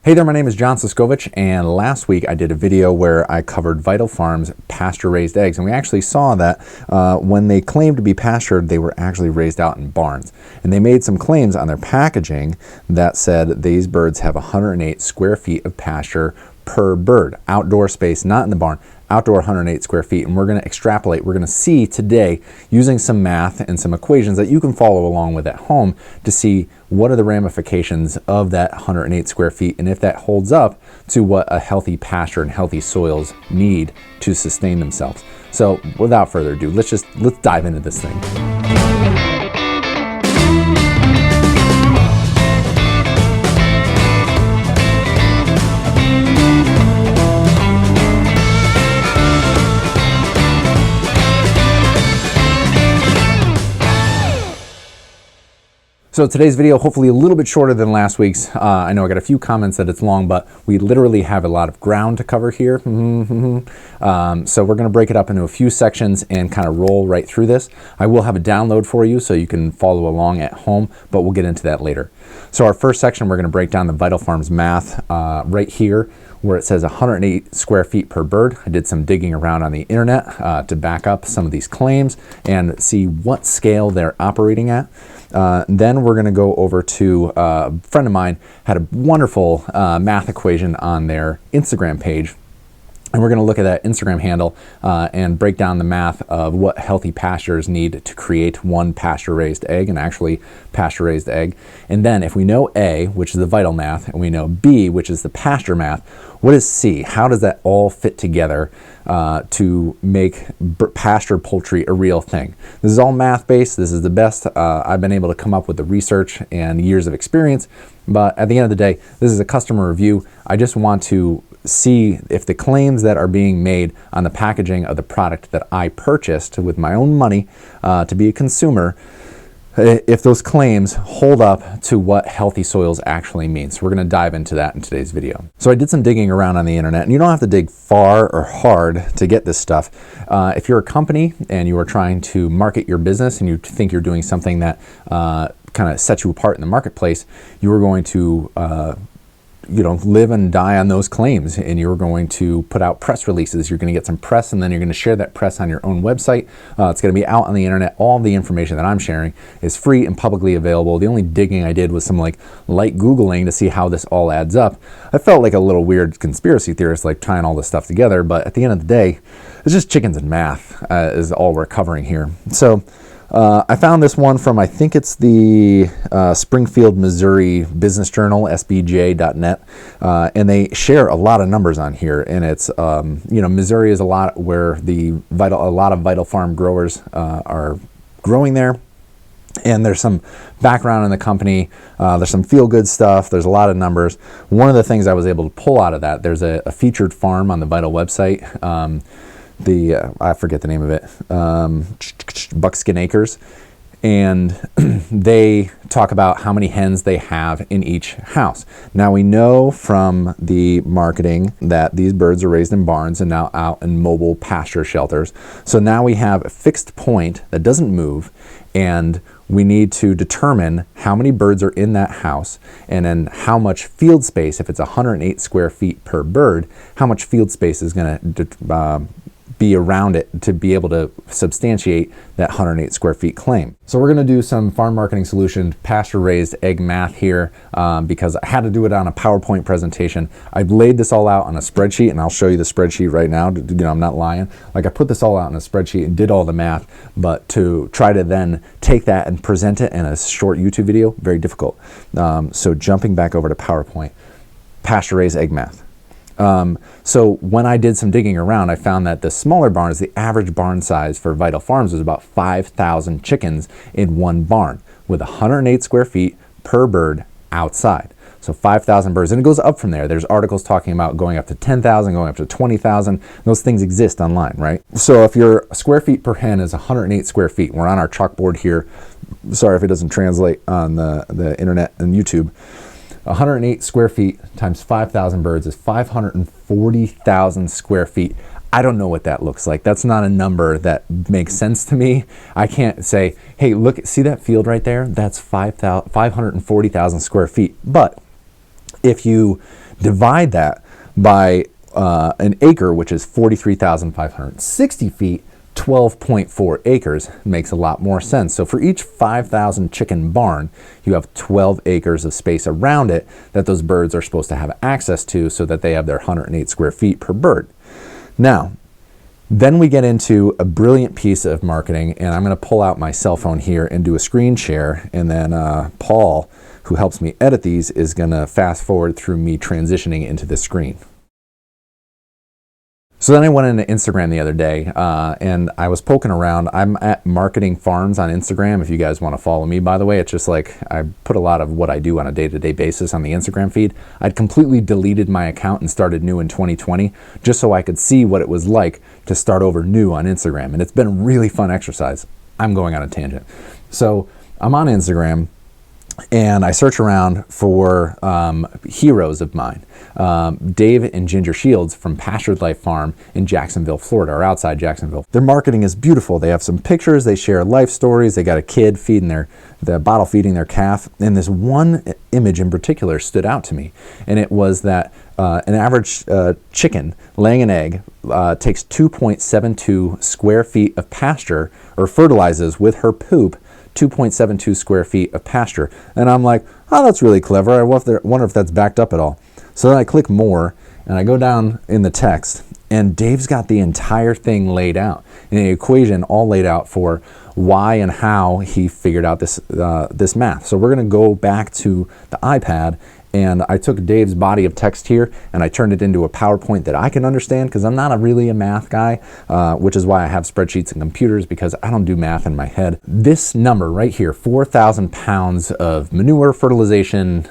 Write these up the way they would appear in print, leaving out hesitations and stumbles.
Hey there, my name is John Siskovich, and last week I did a video where I covered Vital Farms pasture-raised eggs, and we actually saw that when they claimed to be pastured, they were actually raised out in barns. And they made some claims on their packaging that said these birds have 108 square feet of pasture per bird, outdoor space, not in the barn, outdoor 108 square feet. And we're going to extrapolate. We're going to see today, using some math and some equations that you can follow along with at home, to see what are the ramifications of that 108 square feet and if that holds up to what a healthy pasture and healthy soils need to sustain themselves. So without further ado, let's dive into this thing. So today's video, hopefully a little bit shorter than last week's. I know I got a few comments that it's long, but we literally have a lot of ground to cover here. So we're gonna break it up into a few sections and kind of roll right through this. I will have a download for you so you can follow along at home, but we'll get into that later. So our first section, we're gonna break down the Vital Farms math right here, where it says 108 square feet per bird. I did some digging around on the internet to back up some of these claims and see what scale they're operating at. Then we're going to go over to a friend of mine had a wonderful math equation on their Instagram page. And we're going to look at that Instagram handle and break down the math of what healthy pastures need to create one pasture-raised egg, and actually pasture-raised egg. And then if we know A, which is the vital math, and we know B, which is the pasture math, what is C? How does that all fit together to make pastured poultry a real thing? This is all math-based. This is the best I've been able to come up with the research and years of experience. But at the end of the day, this is a customer review. I just want to see if the claims that are being made on the packaging of the product that I purchased with my own money to be a consumer, if those claims hold up to what healthy soils actually means. So we're going to dive into that in today's video. So I did some digging around on the internet, and you don't have to dig far or hard to get this stuff. If you're a company and you are trying to market your business and you think you're doing something that kind of sets you apart in the marketplace, you are going to live and die on those claims, and you're going to put out press releases. You're going to get some press, and then you're going to share that press on your own website. It's going to be out on the internet. All the information that I'm sharing is free and publicly available. The only digging I did was some light Googling to see how this all adds up. I felt like a little weird conspiracy theorist, like tying all this stuff together, but at the end of the day, it's just chickens and math is all we're covering here. So I found this one from, I think it's the Springfield, Missouri Business Journal, sbj.net, and they share a lot of numbers on here. And it's, Missouri is a lot where a lot of Vital Farm growers are growing there. And there's some background in the company. There's some feel-good stuff. There's a lot of numbers. One of the things I was able to pull out of that, there's a featured farm on the Vital website. I forget the name of it, Buckskin Acres, and they talk about how many hens they have in each house. Now we know from the marketing that these birds are raised in barns and now out in mobile pasture shelters. So now we have a fixed point that doesn't move, and we need to determine how many birds are in that house, and then how much field space, if it's 108 square feet per bird, how much field space is going to be around it to be able to substantiate that 108 square feet claim. So we're going to do some farm marketing solution pasture-raised egg math here because I had to do it on a PowerPoint presentation. I've laid this all out on a spreadsheet, and I'll show you the spreadsheet right now. I'm not lying. Like, I put this all out in a spreadsheet and did all the math, but to try to then take that and present it in a short YouTube video, very difficult. So jumping back over to PowerPoint, pasture-raised egg math. So when I did some digging around, I found that the smaller barns, the average barn size for Vital Farms was about 5,000 chickens in one barn with 108 square feet per bird outside. So 5,000 birds, and it goes up from there. There's articles talking about going up to 10,000, going up to 20,000. Those things exist online, right? So if your square feet per hen is 108 square feet, we're on our chalkboard here. Sorry if it doesn't translate on the internet and YouTube. 108 square feet times 5,000 birds is 540,000 square feet. I don't know what that looks like. That's not a number that makes sense to me. I can't say, hey, look, see that field right there? That's 540,000 square feet. But if you Divide that by an acre, which is 43,560 feet, 12.4 acres makes a lot more sense. So for each 5,000 chicken barn, you have 12 acres of space around it that those birds are supposed to have access to, so that they have their 108 square feet per bird. Now, then we get into a brilliant piece of marketing, and I'm going to pull out my cell phone here and do a screen share, and then Paul, who helps me edit these, is going to fast forward through me transitioning into this screen. So then I went into Instagram the other day, and I was poking around. I'm at Marketing Farms on Instagram. If you guys want to follow me, by the way, it's just like I put a lot of what I do on a day-to-day basis on the Instagram feed. I'd completely deleted my account and started new in 2020, just so I could see what it was like to start over new on Instagram. And it's been a really fun exercise. I'm going on a tangent. So I'm on Instagram, and I search around for heroes of mine. Dave and Ginger Shields from Pastured Life Farm in Jacksonville, Florida, or outside Jacksonville. Their marketing is beautiful. They have some pictures, they share life stories, they got a kid feeding the bottle feeding their calf, and this one image in particular stood out to me, and it was that an average chicken laying an egg takes 2.72 square feet of pasture, or fertilizes with her poop 2.72 square feet of pasture. And I'm like, oh, that's really clever. I wonder if that's backed up at all. So then I click more, and I go down in the text, and Dave's got the entire thing laid out, and the equation all laid out for why and how he figured out this math. So we're going to go back to the iPad, and I took Dave's body of text here and I turned it into a PowerPoint that I can understand, because I'm not really a math guy, which is why I have spreadsheets and computers, because I don't do math in my head. This number right here, 4,000 pounds of manure, fertilization,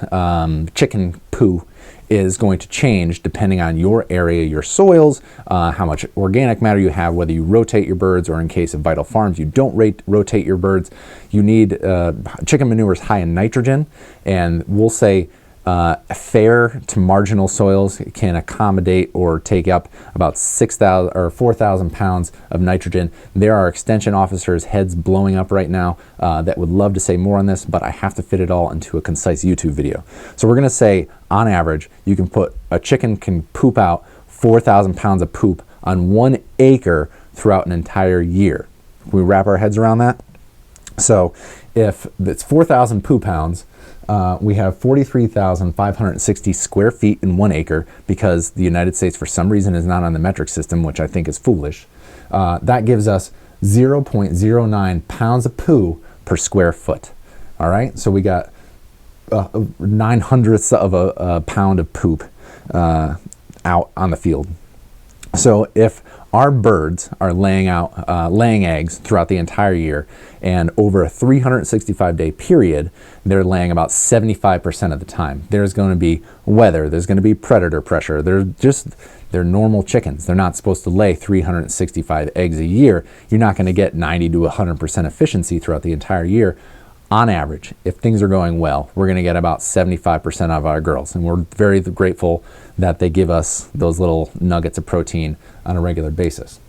chicken poo, is going to change depending on your area, your soils, how much organic matter you have, whether you rotate your birds, or in case of Vital Farms, you don't rotate your birds. You need, chicken manure is high in nitrogen, and we'll say fair to marginal soils can accommodate or take up about 6,000 or 4,000 pounds of nitrogen. There are extension officers' heads blowing up right now that would love to say more on this, but I have to fit it all into a concise YouTube video. So we're going to say, on average, a chicken can poop out 4,000 pounds of poop on 1 acre throughout an entire year. Can we wrap our heads around that? So if it's 4,000 poo pounds, we have 43,560 square feet in 1 acre, because the United States for some reason is not on the metric system, which I think is foolish. That gives us 0.09 pounds of poo per square foot. All right, so we got 9/100ths of a pound of poop out on the field. So if our birds are laying eggs throughout the entire year, and over a 365-day period, they're laying about 75% of the time. There's going to be weather, there's going to be predator pressure. They're normal chickens. They're not supposed to lay 365 eggs a year. You're not going to get 90 to 100% efficiency throughout the entire year. On average, if things are going well, we're going to get about 75% of our girls, and we're very grateful that they give us those little nuggets of protein on a regular basis.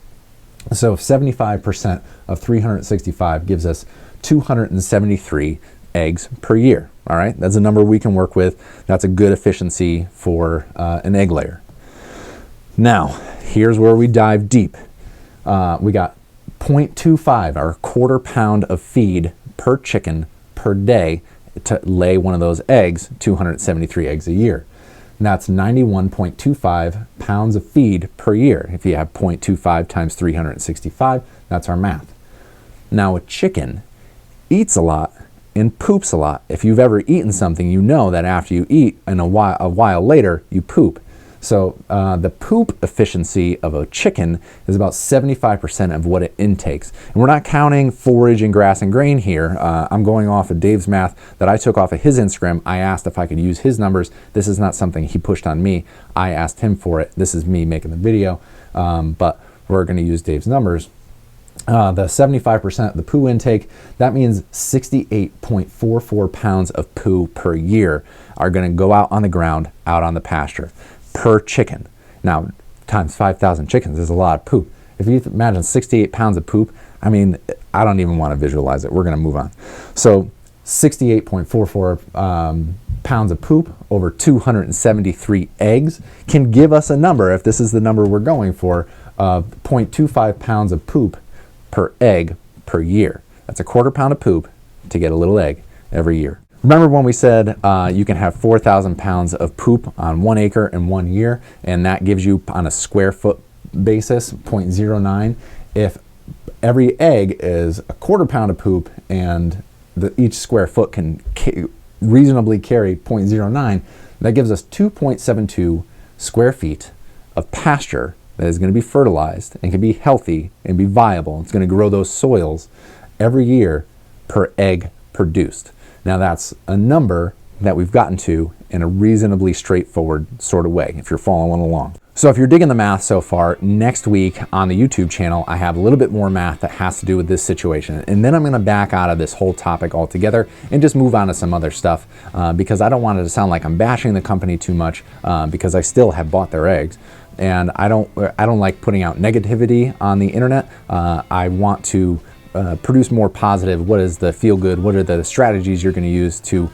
So 75% of 365 gives us 273 eggs per year. All right, that's a number we can work with. That's a good efficiency for an egg layer. Now, here's where we dive deep. We got 0.25, or 1/4 pound of feed per chicken per day to lay one of those eggs, 273 eggs a year. And that's 91.25 pounds of feed per year. If you have 0.25 times 365, that's our math. Now, a chicken eats a lot and poops a lot. If you've ever eaten something, you know that after you eat, and a while later, you poop. So the poop efficiency of a chicken is about 75% of what it intakes. And we're not counting forage and grass and grain here. I'm going off of Dave's math that I took off of his Instagram. I asked if I could use his numbers. This is not something he pushed on me. I asked him for it. This is me making the video, but we're going to use Dave's numbers. The 75% of the poo intake, that means 68.44 pounds of poo per year are going to go out on the ground, out on the pasture, per chicken. Now, times 5,000 chickens is a lot of poop. If you imagine 68 pounds of poop, I mean, I don't even want to visualize it. We're going to move on. So 68.44 pounds of poop over 273 eggs can give us a number, if this is the number we're going for, of 0.25 pounds of poop per egg per year. That's a quarter pound of poop to get a little egg every year. Remember when we said you can have 4,000 pounds of poop on 1 acre in 1 year, and that gives you, on a square foot basis, 0.09. If every egg is a quarter pound of poop and each square foot can reasonably carry 0.09, that gives us 2.72 square feet of pasture that is going to be fertilized and can be healthy and be viable. It's going to grow those soils every year per egg produced. Now that's a number that we've gotten to in a reasonably straightforward sort of way, if you're following along. So if you're digging the math so far, next week on the YouTube channel, I have a little bit more math that has to do with this situation. And then I'm gonna back out of this whole topic altogether and just move on to some other stuff because I don't want it to sound like I'm bashing the company too much because I still have bought their eggs. And I don't like putting out negativity on the internet. I want to produce more positive. What is the feel good? What are the strategies you're going to use to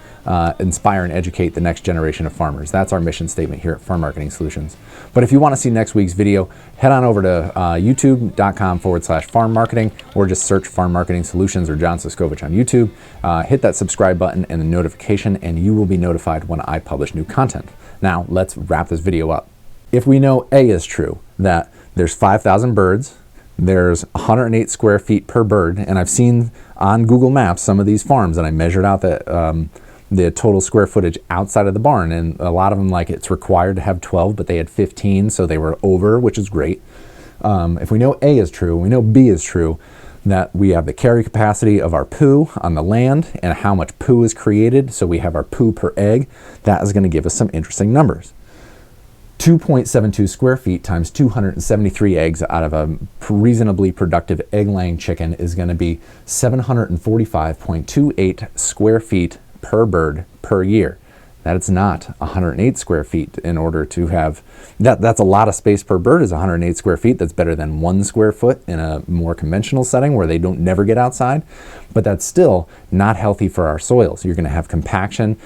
inspire and educate the next generation of farmers? That's our mission statement here at Farm Marketing Solutions. But if you want to see next week's video, head on over to youtube.com/farm marketing, or just search Farm Marketing Solutions or John Siskovich on YouTube. Hit that subscribe button and the notification, and you will be notified when I publish new content. Now let's wrap this video up. If we know A is true, that there's 5,000 birds, there's 108 square feet per bird, and I've seen on Google Maps some of these farms, and I measured out the total square footage outside of the barn, and a lot of them, like, it's required to have 12, but they had 15, so they were over, which is great. If we know A is true, we know B is true, that we have the carry capacity of our poo on the land and how much poo is created, so we have our poo per egg. That is going to give us some interesting numbers. 2.72 square feet times 273 eggs out of a reasonably productive egg-laying chicken is going to be 745.28 square feet per bird per year. That's not 108 square feet in order to have, that's a lot of space per bird is 108 square feet. That's better than 1 square foot in a more conventional setting where they don't never get outside, but that's still not healthy for our soils. You're gonna have compaction,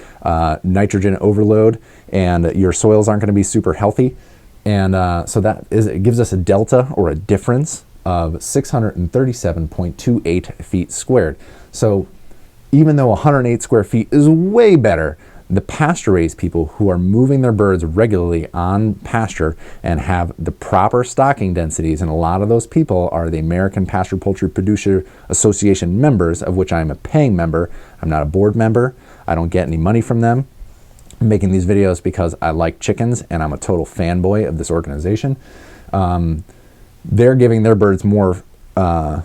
nitrogen overload, and your soils aren't gonna be super healthy. And so it gives us a delta or a difference of 637.28 feet squared. So even though 108 square feet is way better, the pasture-raised people who are moving their birds regularly on pasture and have the proper stocking densities, and a lot of those people are the American Pasture Poultry Producer Association members, of which I'm a paying member. I'm not a board member. I don't get any money from them. I'm making these videos because I like chickens and I'm a total fanboy of this organization. They're giving their birds more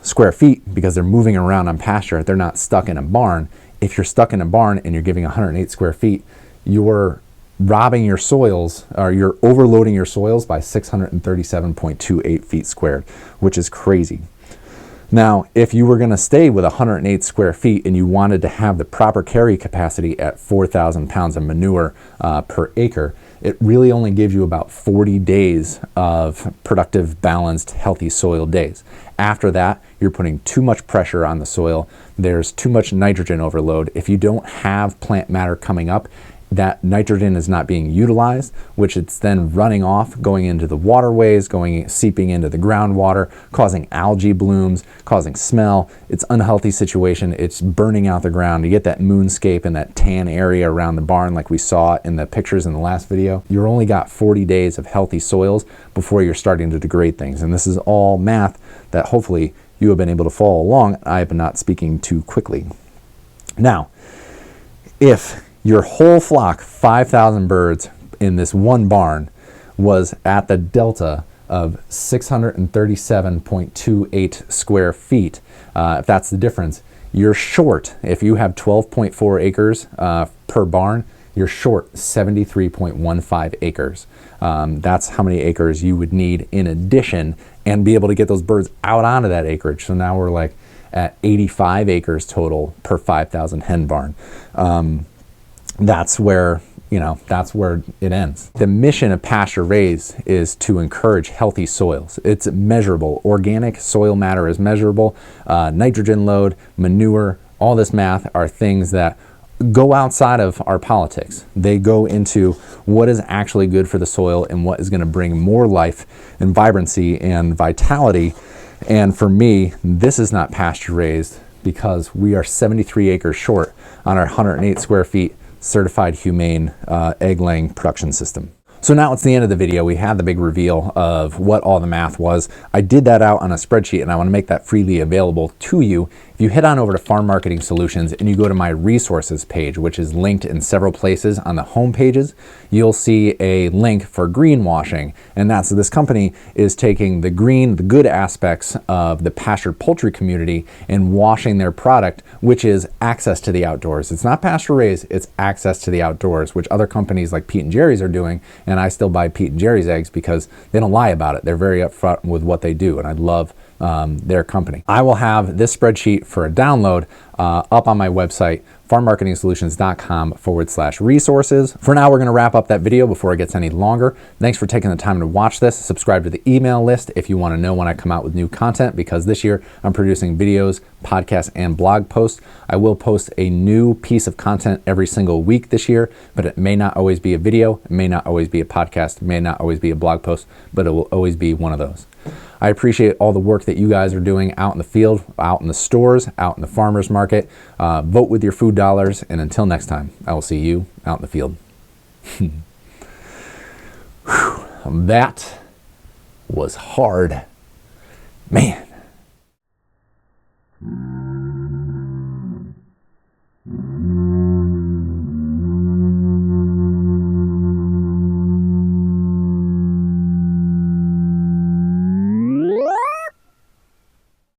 square feet because they're moving around on pasture. They're not stuck in a barn. If you're stuck in a barn and you're giving 108 square feet, you're robbing your soils, or you're overloading your soils by 637.28 feet squared, which is crazy. Now, if you were going to stay with 108 square feet and you wanted to have the proper carry capacity at 4,000 pounds of manure per acre, it really only gives you about 40 days of productive, balanced, healthy soil days. After that, you're putting too much pressure on the soil. There's too much nitrogen overload. If you don't have plant matter coming up, that nitrogen is not being utilized, which it's then running off, going into the waterways, seeping into the groundwater, causing algae blooms, causing smell. It's an unhealthy situation. It's burning out the ground. You get that moonscape and that tan area around the barn like we saw in the pictures in the last video. You're only got 40 days of healthy soils before you're starting to degrade things. And this is all math that hopefully you have been able to follow along. I have been not speaking too quickly. Now, if your whole flock, 5,000 birds in this one barn, was at the delta of 637.28 square feet, if that's the difference, you're short. If you have 12.4 acres per barn, you're short 73.15 acres. That's how many acres you would need in addition, and be able to get those birds out onto that acreage. So now we're like at 85 acres total per 5,000 hen barn. That's where it ends. The mission of Pasture Raised is to encourage healthy soils. It's measurable. Organic soil matter is measurable. Nitrogen load, manure, all this math are things that go outside of our politics. They go into what is actually good for the soil and what is going to bring more life and vibrancy and vitality. And for me, this is not pasture raised because we are 73 acres short on our 108 square feet certified humane egg laying production system. So now it's the end of the video. We had the big reveal of what all the math was. I did that out on a spreadsheet and I want to make that freely available to you. If you head on over to Farm Marketing Solutions and you go to my resources page, which is linked in several places on the home pages, you'll see a link for greenwashing. And that's this company is taking the good aspects of the pastured poultry community and washing their product, which is access to the outdoors. It's not pasture raised, it's access to the outdoors, which other companies like Pete and Jerry's are doing. And I still buy Pete and Jerry's eggs because they don't lie about it. They're very upfront with what they do. And I love their company. I will have this spreadsheet for a download up on my website, farmmarketingsolutions.com/resources. For now, we're going to wrap up that video before it gets any longer. Thanks for taking the time to watch this. Subscribe to the email list if you want to know when I come out with new content, because this year I'm producing videos, podcasts, and blog posts. I will post a new piece of content every single week this year, but it may not always be a video, it may not always be a podcast, it may not always be a blog post, but it will always be one of those. I appreciate all the work that you guys are doing out in the field, out in the stores, out in the farmers market. Vote with your food dollars, and until next time, I will see you out in the field. That was hard. Man.